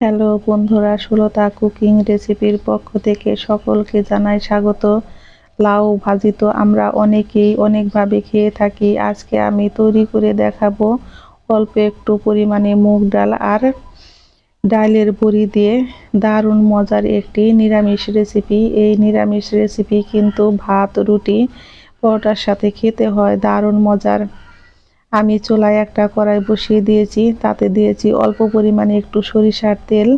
Hello বন্ধুরা, Sulata cooking রেসিপির পক্ষ থেকে সকলকে জানাই স্বাগত। লাউ ভাজি তো আমরা অনেকেই অনেকভাবে খেয়ে থাকি। আজকে আমি তৈরি করে দেখাবো অল্প একটু পরিমাণে মুগ ডাল আর ডালের বড়ি দিয়ে দারুণ মজার একটি নিরামিষ রেসিপি। এই নিরামিষ রেসিপি কিন্তু ভাত, রুটি, পরোটার সাথে খেতে হয় দারুণ মজার। আমি চুলায় একটা কড়াই বসিয়ে দিয়েছি, তাতে দিয়েছি অল্প পরিমাণে একটু সরিষার তেল।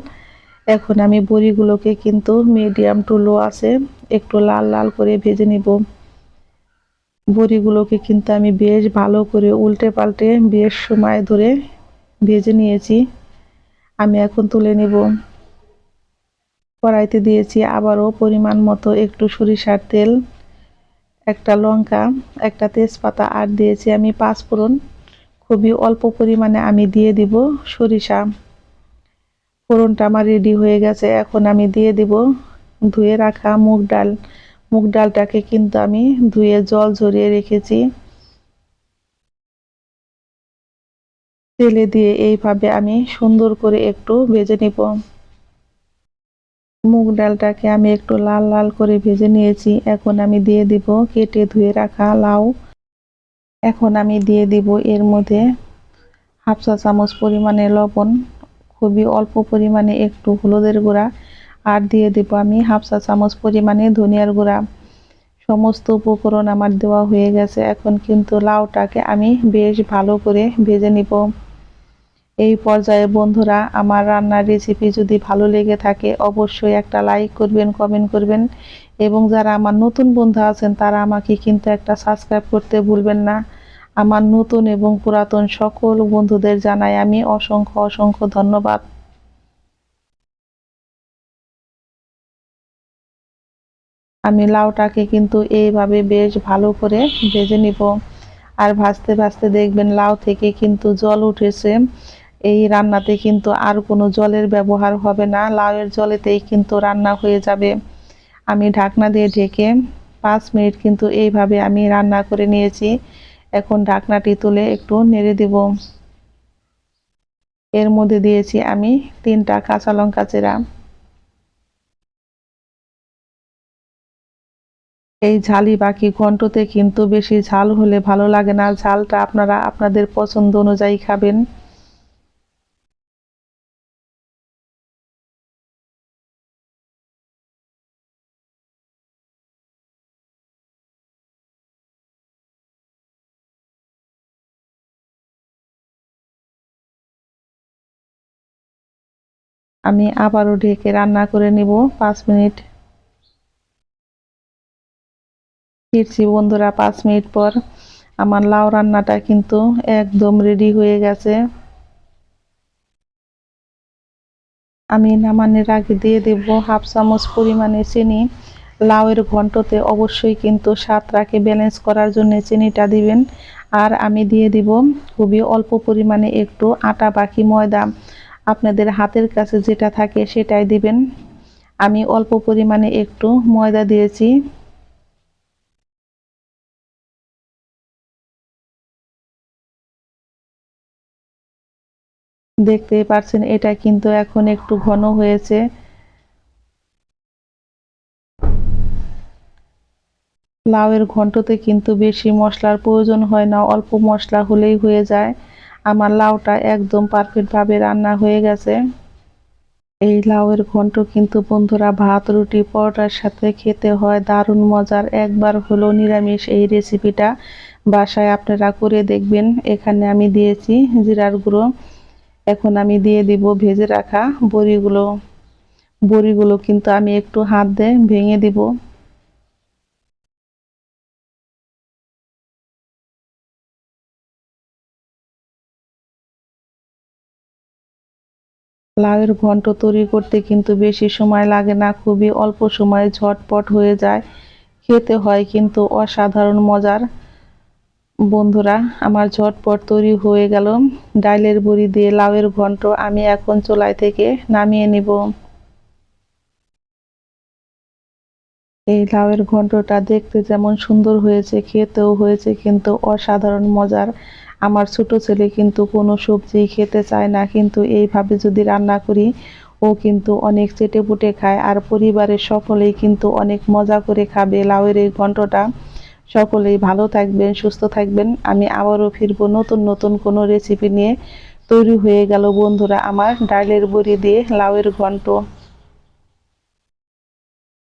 এখন আমি বড়িগুলোকে কিন্তু মিডিয়াম টু লো আছে একটু লাল লাল করে ভেজে নিব। বড়িগুলোকে কিন্তু আমি বেশ ভালো করে উল্টে পাল্টে বেশ সময় ধরে ভেজে নিয়েছি। আমি এখন তুলে নিব। কড়াইতে দিয়েছি আবারও পরিমাণ মতো একটু সরিষার তেল, একটা লঙ্কা, একটা তেজপাতা আর দিয়েছি আমি পাঁচফোড়ন। খুবই অল্প পরিমাণে আমি দিয়ে দিব সরিষা। ফোড়নটা আমার রেডি হয়ে গেছে। এখন আমি দিয়ে দিব ধুয়ে রাখা মুগ ডাল। মুগ ডালটাকে কিন্তু আমি ধুয়ে জল ঝরিয়ে রেখেছি। তেলে দিয়ে এইভাবে আমি সুন্দর করে একটু ভেজে নিব। মুগ ডালটাকে আমি একটু লাল লাল করে ভেজে নিয়েছি। এখন আমি দিয়ে দিব কেটে ধুয়ে রাখা লাউ। এখন আমি দিয়ে দিব এর মধ্যে হাফ চা চামচ পরিমাণে লবণ, খুবই অল্প পরিমাণে একটু হলুদের গুঁড়া আর দিয়ে দেব আমি হাফ চা চামচ পরিমাণে ধনিয়ার গুঁড়া। সমস্ত উপকরণ আমার দেওয়া হয়ে গেছে। এখন কিন্তু লাউটাকে আমি বেশ ভালো করে ভেজে নিব। এই পর্যায়ে বন্ধুরা, আমার রান্নার রেসিপি যদি ভালো লেগে থাকে অবশ্যই একটা লাইক করবেন, কমেন্ট করবেন এবং যারা আমার নতুন বন্ধু আছেন তারা আমাকে কিন্তু একটা সাবস্ক্রাইব করতে ভুলবেন না। আমার নতুন এবং পুরাতন সকল বন্ধুদের জানাই আমি অসংখ্য অসংখ্য ধন্যবাদ। আমি লাউটাকে কিন্তু এইভাবে বেশ ভালো করে ভেজে নিব। আর ভাজতে ভাজতে দেখবেন লাউ থেকে কিন্তু জল উঠেছে। এই রান্নাতে কিন্তু আর কোনো জলের ব্যবহার হবে না, লাউয়ের জলেতেই কিন্তু রান্না হয়ে যাবে। আমি ঢাকনা দিয়ে ঢেকে 5 মিনিট কিন্তু এইভাবে আমি রান্না করে নিয়েছি। এখন ঢাকনাটি তুলে একটু নেড়ে দিব। এর মধ্যে দিয়েছি আমি 3টা কাঁচা লঙ্কা চেরা। এই ঝালি বাকি ঘন্টতে কিন্তু বেশি ঝাল হলে ভালো লাগে না, ঝালটা আপনারা আপনাদের পছন্দ অনুযায়ী খাবেন। আমি আবারও ঢেকে রান্না করে নিব 5 মিনিট। ফিরছি বন্ধুরা 5 মিনিট পর। আমার লাউ রান্নাটা কিন্তু একদম রেডি হয়ে গেছে। আমি নামানোর আগে দিয়ে দেব হাফ চামচ পরিমাণে চিনি। লাউয়ের ঘন্টতে অবশ্যই কিন্তু স্বাদটাকে ব্যালেন্স করার জন্য চিনিটা দিবেন। আর আমি দিয়ে দিব খুবই অল্প পরিমাণে একটু আটা বাকি ময়দা। আপনাদের হাতের কাছে যেটা থাকে সেটাই দিবেন। আমি অল্প পরিমাণে একটু ময়দা দিয়েছি। দেখতেই পাচ্ছেন এটা কিন্তু এখন একটু ঘন হয়েছে। লাউয়ের ঘন্টতে কিন্তু বেশি মশলার প্রয়োজন হয় না, অল্প মশলা হলেই হয়ে যায়। আমার লাউটা একদম পারফেক্টভাবে রান্না হয়ে গেছে। এই লাউয়ের ঘন্ট কিন্তু বন্ধুরা ভাত, রুটি, পরোটার সাথে খেতে হয় দারুণ মজার। একবার হলো নিরামিষ এই রেসিপিটা বাসায় আপনারা করে দেখবেন। এখানে আমি দিয়েছি জিরার গুঁড়ো। এখন আমি দিয়ে দিব ভেজে রাখা বড়িগুলো। বড়িগুলো কিন্তু আমি একটু হাত দিয়ে ভেঙে দিব। লাউয়ের ঘন্ট তৈরি করতে কিন্তু বেশি সময় লাগে না, খুবই অল্প সময়ে ঝটপট হয়ে যায়। খেতে হয় কিন্তু অসাধারণ মজার। বন্ধুরা, আমার ঝটপট তৈরি হয়ে গেল ডালের বড়ি দিয়ে লাউয়ের ঘন্ট। আমি এখন চুলাই থেকে নামিয়ে নিব। এই লাউয়ের ঘন্টটা দেখতে যেমন সুন্দর হয়েছে, খেতেও হয়েছে কিন্তু অসাধারণ মজার। আমার ছোট ছেলে কিন্তু কোনো সবজি খেতে চায় না, কিন্তু এইভাবে যদি রান্না করি ও কিন্তু অনেক চেটেপুটে খায়, আর পরিবারের সকলেই কিন্তু অনেক মজা করে খাবে লাউয়ের এই ঘন্টটা। সকলেই ভালো থাকবেন, সুস্থ থাকবেন। আমি আবারও ফিরবো নতুন নতুন কোনো রেসিপি নিয়ে। তৈরি হয়ে গেল বন্ধুরা আমার ডালের বড়ি দিয়ে লাউয়ের ঘন্ট।